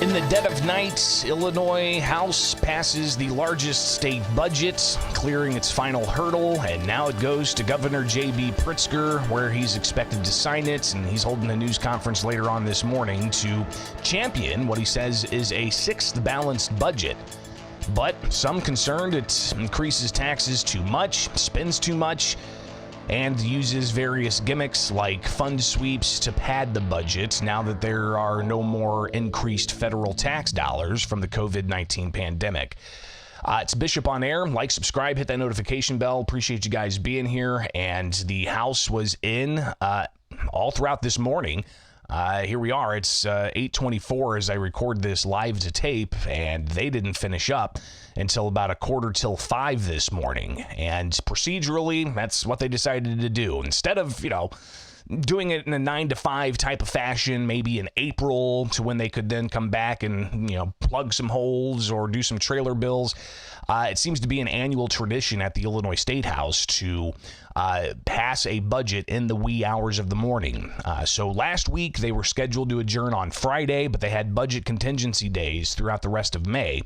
In the dead of night, Illinois House passes the largest state budget, clearing its final hurdle, and now it goes to Governor J.B. Pritzker, where he's expected to sign it, and he's holding a news conference later on this morning to champion what he says is a sixth balanced budget. But some concerned it increases taxes too much, spends too much, and uses various gimmicks like fund sweeps to pad the budget now that there are no more increased federal tax dollars from the COVID-19 pandemic. It's Bishop on Air. Like, subscribe, hit that notification bell. Appreciate you guys being here. And the House was in all throughout this morning. Here we are. It's 8:24 as I record this live to tape, and they didn't finish up until about 4:45 this morning. And procedurally, that's what they decided to do. Instead of, doing it in a 9 to 5 type of fashion, maybe in April to when they could then come back and, plug some holes or do some trailer bills. It seems to be an annual tradition at the Illinois State House to pass a budget in the wee hours of the morning. So last week they were scheduled to adjourn on Friday, but they had budget contingency days throughout the rest of May.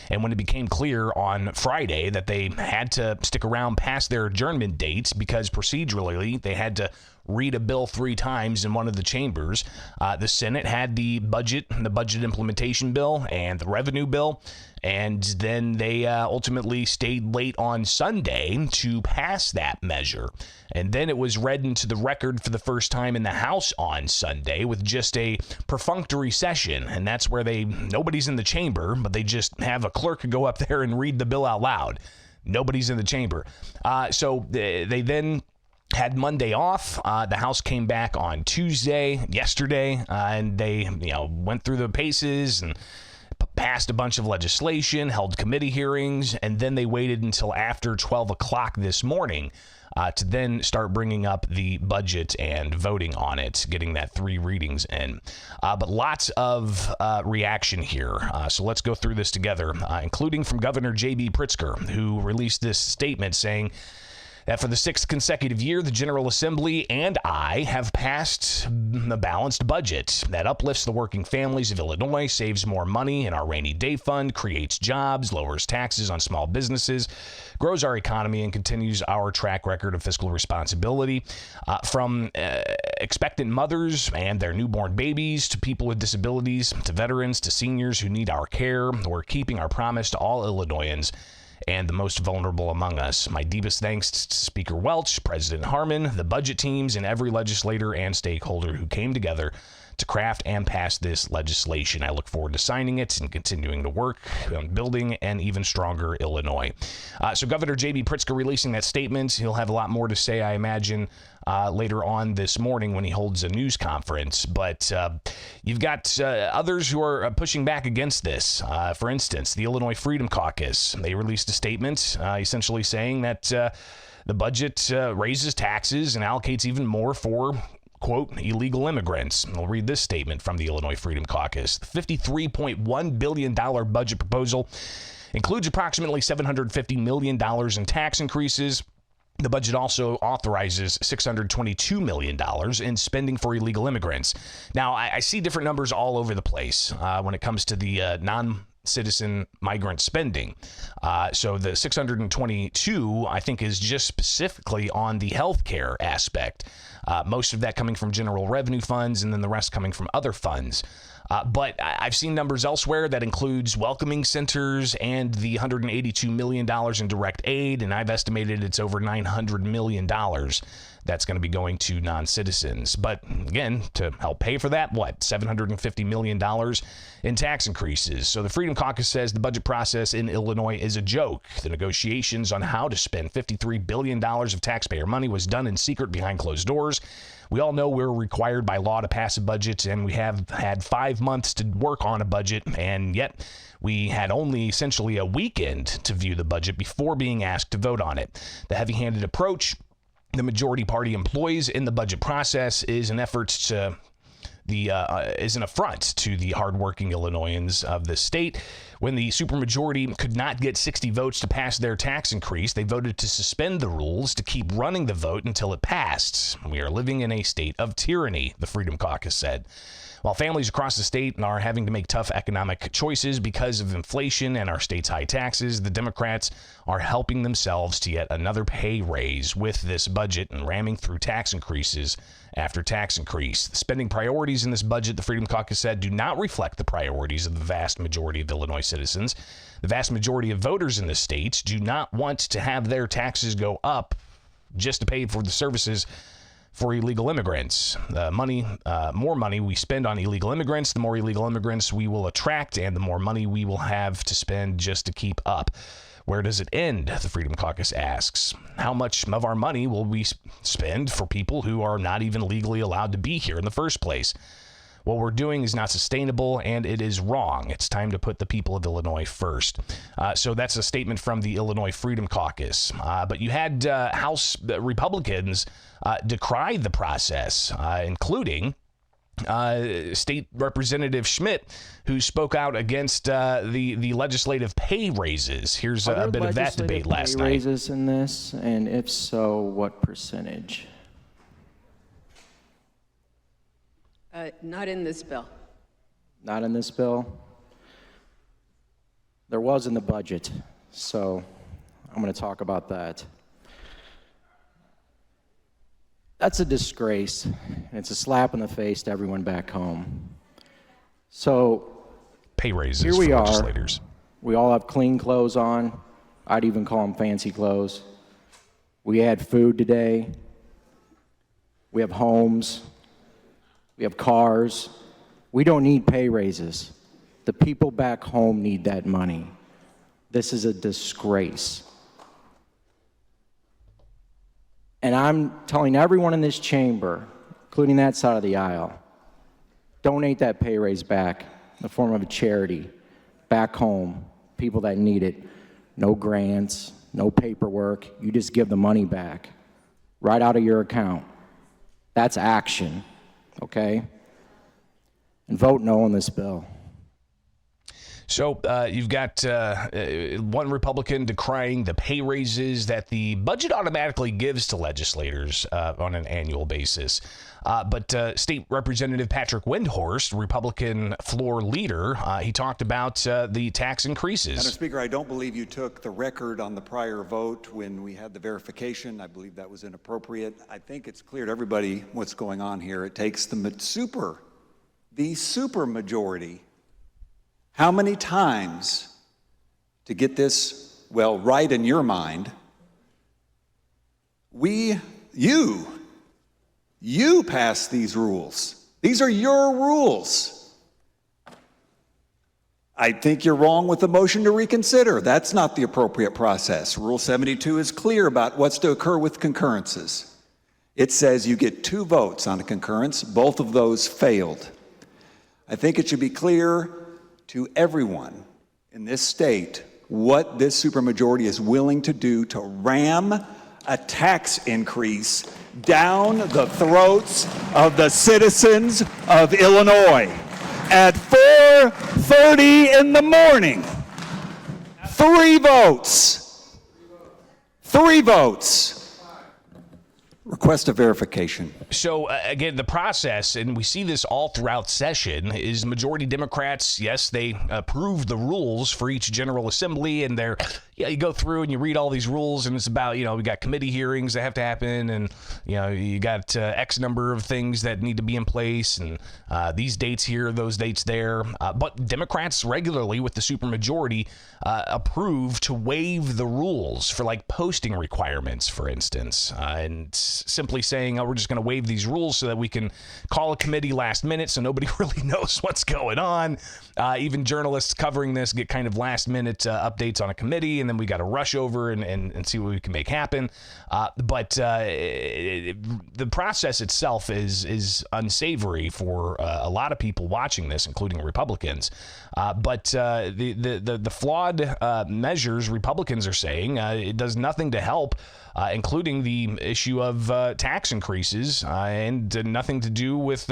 And when it became clear on Friday that they had to stick around past their adjournment dates because procedurally they had to read a bill 3 times in one of the chambers. The Senate had the budget implementation bill and the revenue bill, and then they ultimately stayed late on Sunday to pass that measure. And then it was read into the record for the first time in the House on Sunday with just a perfunctory session, and that's where nobody's in the chamber, but they just have a clerk go up there and read the bill out loud. Nobody's in the chamber. So they then had Monday off. The House came back on Tuesday, yesterday, and they, went through the paces and passed a bunch of legislation, held committee hearings, and then they waited until after 12 o'clock this morning to then start bringing up the budget and voting on it, getting that 3 readings in. But lots of reaction here. So let's go through this together, including from Governor J.B. Pritzker, who released this statement saying that for the 6th consecutive year, the General Assembly and I have passed a balanced budget that uplifts the working families of Illinois, saves more money in our rainy day fund, creates jobs, lowers taxes on small businesses, grows our economy, and continues our track record of fiscal responsibility. From expectant mothers and their newborn babies to people with disabilities, to veterans, to seniors who need our care, we're keeping our promise to all Illinoisans and the most vulnerable among us. My deepest thanks to Speaker Welch, President Harmon, the budget teams, and every legislator and stakeholder who came together to craft and pass this legislation. I look forward to signing it and continuing to work on building an even stronger Illinois. So Governor J.B. Pritzker releasing that statement. He'll have a lot more to say, I imagine, later on this morning when he holds a news conference. But you've got others who are pushing back against this. For instance, the Illinois Freedom Caucus. They released a statement essentially saying that the budget raises taxes and allocates even more for, quote, illegal immigrants. I'll read this statement from the Illinois Freedom Caucus. The $53.1 billion budget proposal includes approximately $750 million in tax increases. The budget also authorizes $622 million in spending for illegal immigrants. Now, I see different numbers all over the place when it comes to the non-citizen migrant spending. So the 622, I think, is just specifically on the healthcare aspect. Most of that coming from general revenue funds and then the rest coming from other funds. But I've seen numbers elsewhere that includes welcoming centers and the $182 million in direct aid, and I've estimated it's over $900 million that's going to be going to non-citizens. But again, to help pay for that, $750 million in tax increases. So the Freedom Caucus says the budget process in Illinois is a joke. The negotiations on how to spend $53 billion of taxpayer money was done in secret behind closed doors. We all know we're required by law to pass a budget, and we have had 5 months to work on a budget, and yet we had only essentially a weekend to view the budget before being asked to vote on it. The heavy-handed approach the majority party employs in the budget process is an effort to is an affront to the hardworking Illinoisans of the state. When the supermajority could not get 60 votes to pass their tax increase, they voted to suspend the rules to keep running the vote until it passed. We are living in a state of tyranny, the Freedom Caucus said. While families across the state are having to make tough economic choices because of inflation and our state's high taxes, the Democrats are helping themselves to yet another pay raise with this budget and ramming through tax increases after tax increase. The spending priorities in this budget, the Freedom Caucus said, do not reflect the priorities of the vast majority of Illinois citizens. The vast majority of voters in the state do not want to have their taxes go up just to pay for the services for illegal immigrants. More money we spend on illegal immigrants, the more illegal immigrants we will attract, and the more money we will have to spend just to keep up. Where does it end? The Freedom Caucus asks. How much of our money will we spend for people who are not even legally allowed to be here in the first place? What we're doing is not sustainable, and it is wrong. It's time to put the people of Illinois first. So that's a statement from the Illinois Freedom Caucus. But you had House Republicans decry the process, including State Representative Schmidt, who spoke out against the legislative pay raises. Here's a bit of that debate last night. Raises in this, and if so, what percentage? Not in this bill. Not in this bill? There was in the budget, so I'm going to talk about that. That's a disgrace, and it's a slap in the face to everyone back home. So pay raises here we for are. legislators. We all have clean clothes on. I'd even call them fancy clothes. We had food today. We have homes. We have cars. We don't need pay raises. The people back home need that money. This is a disgrace. And I'm telling everyone in this chamber, including that side of the aisle, donate that pay raise back in the form of a charity, back home, people that need it. No grants, no paperwork. You just give the money back right out of your account. That's action. Okay? And vote no on this bill. So you've got one Republican decrying the pay raises that the budget automatically gives to legislators on an annual basis. But State Representative Patrick Windhorst, Republican floor leader, he talked about the tax increases. Madam Speaker, I don't believe you took the record on the prior vote when we had the verification. I believe that was inappropriate. I think it's clear to everybody what's going on here. It takes the super majority. How many times to get this, well, right in your mind? You pass these rules. These are your rules. I think you're wrong with the motion to reconsider. That's not the appropriate process. Rule 72 is clear about what's to occur with concurrences. It says you get 2 votes on a concurrence. Both of those failed. I think it should be clear to everyone in this state what this supermajority is willing to do to ram a tax increase down the throats of the citizens of Illinois. At 4:30 in the morning, 3 votes. 3 votes. Request a verification. So, again, the process, and we see this all throughout session, is majority Democrats, yes, they approve the rules for each General Assembly, and you go through and you read all these rules, and it's about, we got committee hearings that have to happen, and, you got X number of things that need to be in place, and these dates here, those dates there. But Democrats regularly, with the supermajority, approve to waive the rules for, posting requirements, for instance, and simply saying, we're just going to waive these rules so that we can call a committee last minute so nobody really knows what's going on. Even journalists covering this get kind of last minute updates on a committee, and then we got to rush over and see what we can make happen. But the process itself is unsavory for a lot of people watching this, including Republicans. But the flawed measures Republicans are saying, it does nothing to help, including the issue of tax increases, and nothing to do with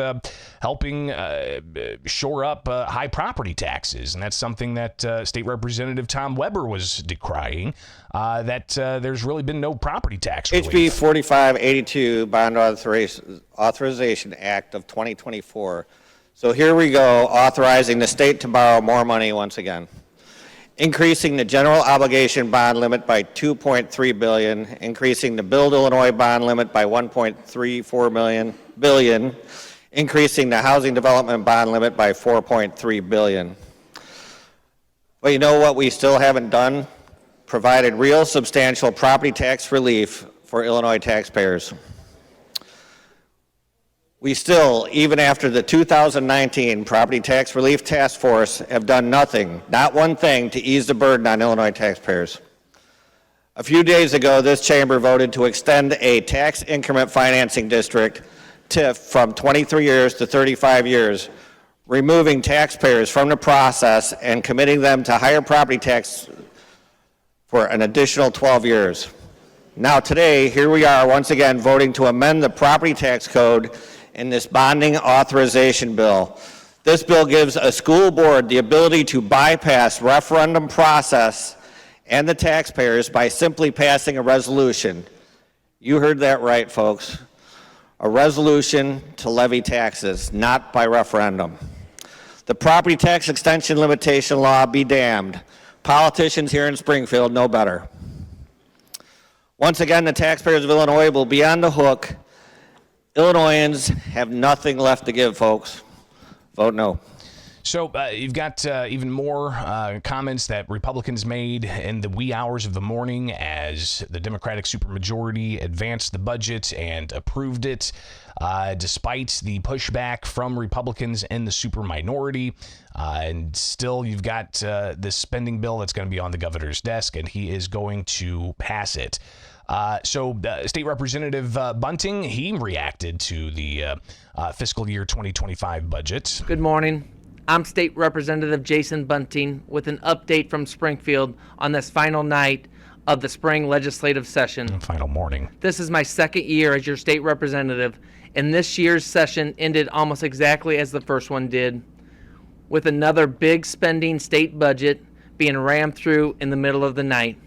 helping shore up high property taxes. And that's something that State Representative Tom Weber was decrying, that there's really been no property tax relief. HB 4582, Bond Authorization Act of 2024, So here we go, authorizing the state to borrow more money once again. Increasing the general obligation bond limit by $2.3 billion, increasing the Build Illinois bond limit by $1.34 billion, increasing the housing development bond limit by $4.3 billion. But you know what we still haven't done? Provided real substantial property tax relief for Illinois taxpayers. We still, even after the 2019 Property Tax Relief Task Force, have done nothing, not one thing, to ease the burden on Illinois taxpayers. A few days ago, this chamber voted to extend a tax increment financing district from 23 years to 35 years, removing taxpayers from the process and committing them to higher property tax for an additional 12 years. Now today, here we are once again voting to amend the property tax code in this bonding authorization bill. This bill gives a school board the ability to bypass referendum process and the taxpayers by simply passing a resolution. You heard that right, folks. A resolution to levy taxes, not by referendum. The property tax extension limitation law be damned. Politicians here in Springfield know better. Once again, the taxpayers of Illinois will be on the hook. Illinoisans have nothing left to give, folks. Vote no. So you've got even more comments that Republicans made in the wee hours of the morning as the Democratic supermajority advanced the budget and approved it, despite the pushback from Republicans in the superminority. And still, you've got this spending bill that's going to be on the governor's desk, and he is going to pass it. So State Representative Bunting, he reacted to the fiscal year 2025 budget. Good morning. I'm State Representative Jason Bunting with an update from Springfield on this final night of the spring legislative session. Final morning. This is my second year as your state representative, and this year's session ended almost exactly as the first one did, with another big spending state budget being rammed through in the middle of the night.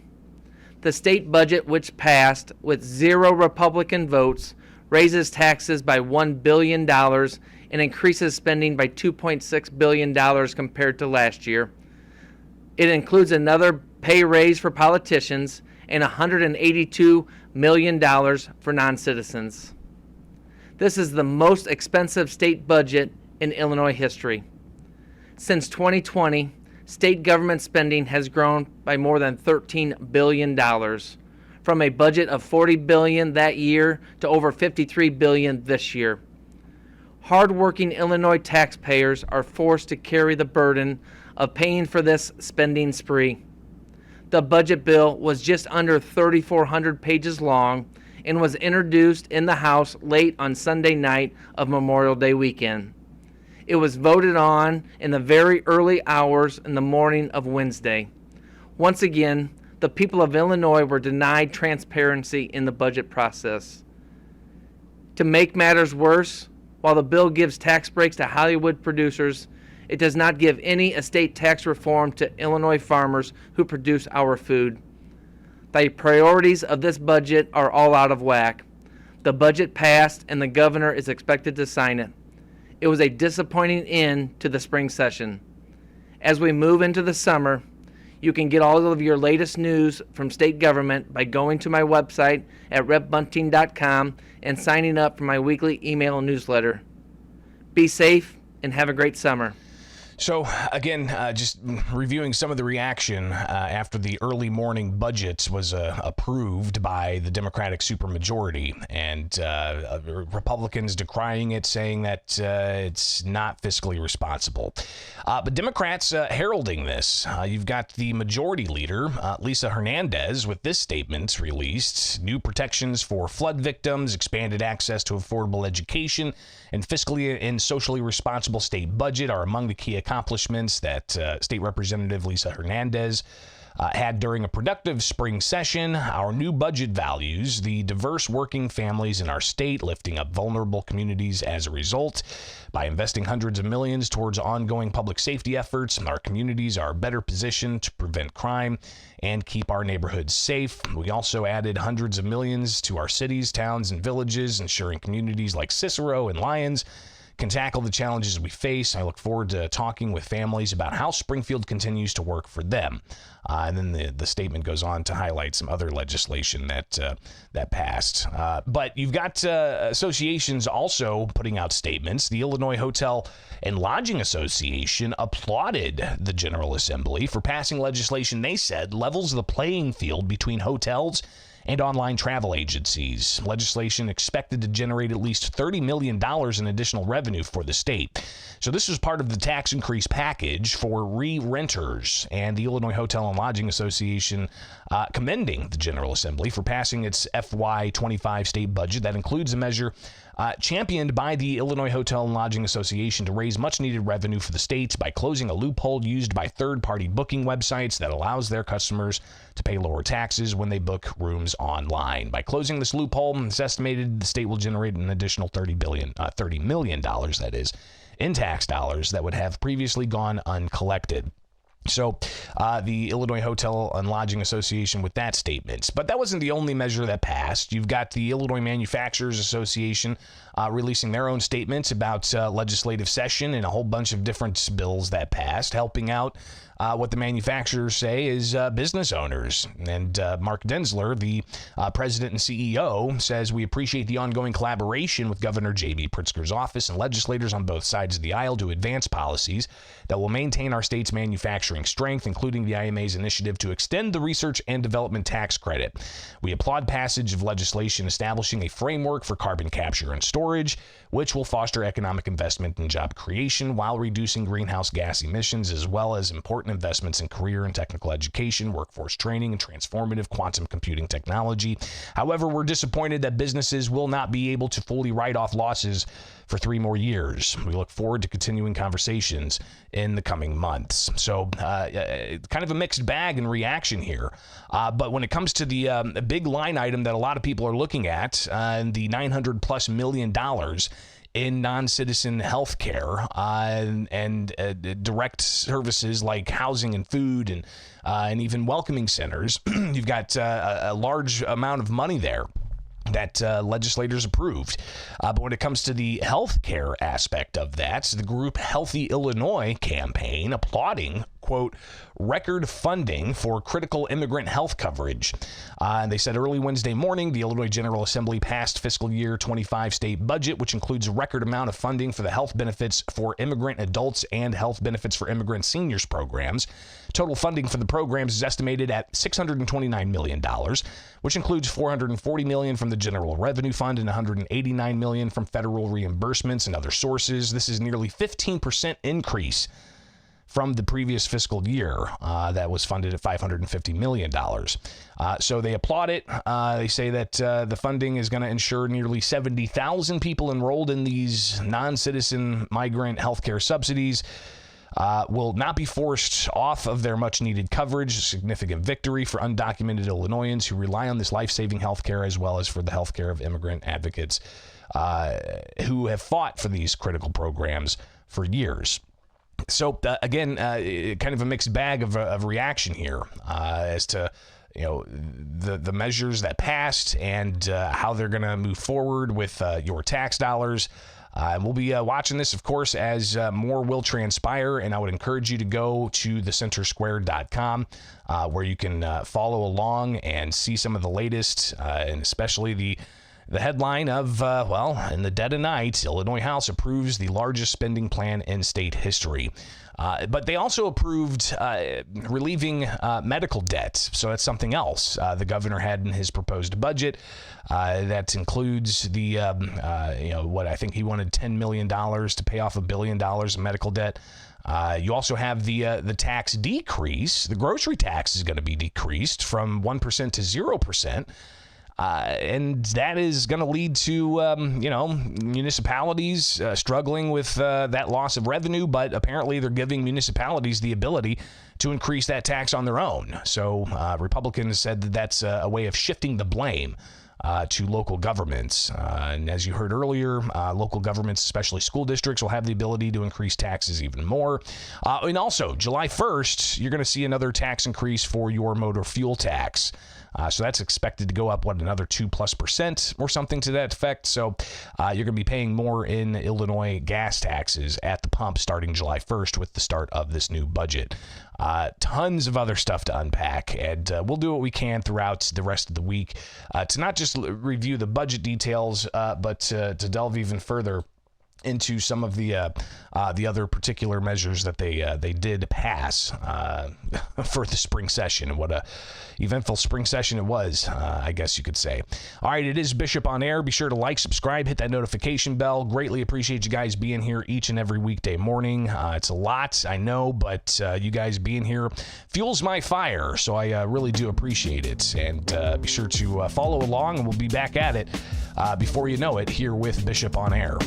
The state budget, which passed with 0 Republican votes, raises taxes by $1 billion and increases spending by $2.6 billion compared to last year. It includes another pay raise for politicians and $182 million for non-citizens. This is the most expensive state budget in Illinois history. Since 2020, state government spending has grown by more than $13 billion, from a budget of $40 billion that year to over $53 billion this year. Hardworking Illinois taxpayers are forced to carry the burden of paying for this spending spree. The budget bill was just under 3,400 pages long and was introduced in the House late on Sunday night of Memorial Day weekend. It was voted on in the very early hours in the morning of Wednesday. Once again, the people of Illinois were denied transparency in the budget process. To make matters worse, while the bill gives tax breaks to Hollywood producers, it does not give any estate tax reform to Illinois farmers who produce our food. The priorities of this budget are all out of whack. The budget passed and the governor is expected to sign it. It was a disappointing end to the spring session. As we move into the summer, you can get all of your latest news from state government by going to my website at repbunting.com and signing up for my weekly email newsletter. Be safe and have a great summer. So, again, just reviewing some of the reaction after the early morning budget was approved by the Democratic supermajority, and Republicans decrying it, saying that it's not fiscally responsible. But Democrats heralding this. You've got the majority leader, Lisa Hernandez, with this statement released: new protections for flood victims, expanded access to affordable education, and fiscally and socially responsible state budget are among the key accomplishments that State Representative Lisa Hernandez had during a productive spring session. Our new budget values the diverse working families in our state, lifting up vulnerable communities as a result. By investing hundreds of millions towards ongoing public safety efforts, our communities are better positioned to prevent crime and keep our neighborhoods safe. We also added hundreds of millions to our cities, towns, and villages, ensuring communities like Cicero and Lyons can tackle the challenges we face. I look forward to talking with families about how Springfield continues to work for them. And then the statement goes on to highlight some other legislation that passed. But you've got associations also putting out statements. The Illinois Hotel and Lodging Association applauded the General Assembly for passing legislation they said levels the playing field between hotels and online travel agencies. Legislation expected to generate at least $30 million in additional revenue for the state. So this was part of the tax increase package for re-renters, and the Illinois Hotel and Lodging Association commending the General Assembly for passing its FY25 state budget. That includes a measure championed by the Illinois Hotel and Lodging Association to raise much-needed revenue for the state by closing a loophole used by third-party booking websites that allows their customers to pay lower taxes when they book rooms online. By closing this loophole, it's estimated the state will generate an additional $30 million, that is, in tax dollars that would have previously gone uncollected. So the Illinois Hotel and Lodging Association with that statement. But that wasn't the only measure that passed. You've got the Illinois Manufacturers Association releasing their own statements about legislative session and a whole bunch of different bills that passed, helping out what the manufacturers say is business owners. And Mark Denzler, the president and CEO, says, "We appreciate the ongoing collaboration with Governor J.B. Pritzker's office and legislators on both sides of the aisle to advance policies that will maintain our state's manufacturing strength, including the IMA's initiative to extend the research and development tax credit. We applaud passage of legislation establishing a framework for carbon capture and storage, which will foster economic investment and job creation while reducing greenhouse gas emissions, as well as important investments in career and technical education, workforce training, and transformative quantum computing technology. However, we're disappointed that businesses will not be able to fully write off losses for 3 more years. We look forward to continuing conversations in the coming months." So kind of a mixed bag in reaction here. But when it comes to the big line item that a lot of people are looking at, the $900+ million in non-citizen health care and direct services like housing and food and even welcoming centers, you've got a large amount of money there that legislators approved. But when it comes to the health care aspect of that, the group Healthy Illinois campaign applauding, quote, record funding for critical immigrant health coverage. And they said early Wednesday morning, the Illinois General Assembly passed fiscal year 25 state budget, which includes a record amount of funding for the health benefits for immigrant adults and health benefits for immigrant seniors programs. Total funding for the programs is estimated at $629 million, which includes $440 million from the General Revenue Fund and $189 million from federal reimbursements and other sources. This is nearly 15% increase from the previous fiscal year that was funded at $550 million. So they applaud it. They say that the funding is going to ensure nearly 70,000 people enrolled in these non-citizen migrant healthcare subsidies will not be forced off of their much-needed coverage, a significant victory for undocumented Illinoisans who rely on this life-saving health care, as well as for the health care of immigrant advocates who have fought for these critical programs for years. So, again, kind of a mixed bag of reaction here as to the measures that passed and how they're going to move forward with your tax dollars. And we'll be watching this, of course, as more will transpire. And I would encourage you to go to thecentersquare.com where you can follow along and see some of the latest, and especially the headline of, in the dead of night, Illinois House approves the largest spending plan in state history. But they also approved relieving medical debt. So that's something else the governor had in his proposed budget. That includes the, what I think he wanted $10 million to pay off $1 billion of medical debt. You also have the tax decrease. The grocery tax is going to be decreased from 1% to 0%. And that is going to lead to, municipalities struggling with that loss of revenue, but apparently they're giving municipalities the ability to increase that tax on their own. So Republicans said that that's a way of shifting the blame to local governments. And as you heard earlier, local governments, especially school districts, will have the ability to increase taxes even more. And also, July 1st, you're going to see another tax increase for your motor fuel tax. So that's expected to go up, another 2+% or something to that effect. So you're going to be paying more in Illinois gas taxes at the pump starting July 1st with the start of this new budget. Tons of other stuff to unpack, and we'll do what we can throughout the rest of the week to not just review the budget details, but to delve even further into some of the other particular measures that they did pass for the spring session. And what a eventful spring session it was, I guess you could say. All right, it is Bishop on Air. Be sure to like, subscribe, hit that notification bell. Greatly appreciate you guys being here each and every weekday morning. It's a lot, I know, but you guys being here fuels my fire, so I really do appreciate it. And be sure to follow along, and we'll be back at it before you know it here with Bishop on Air.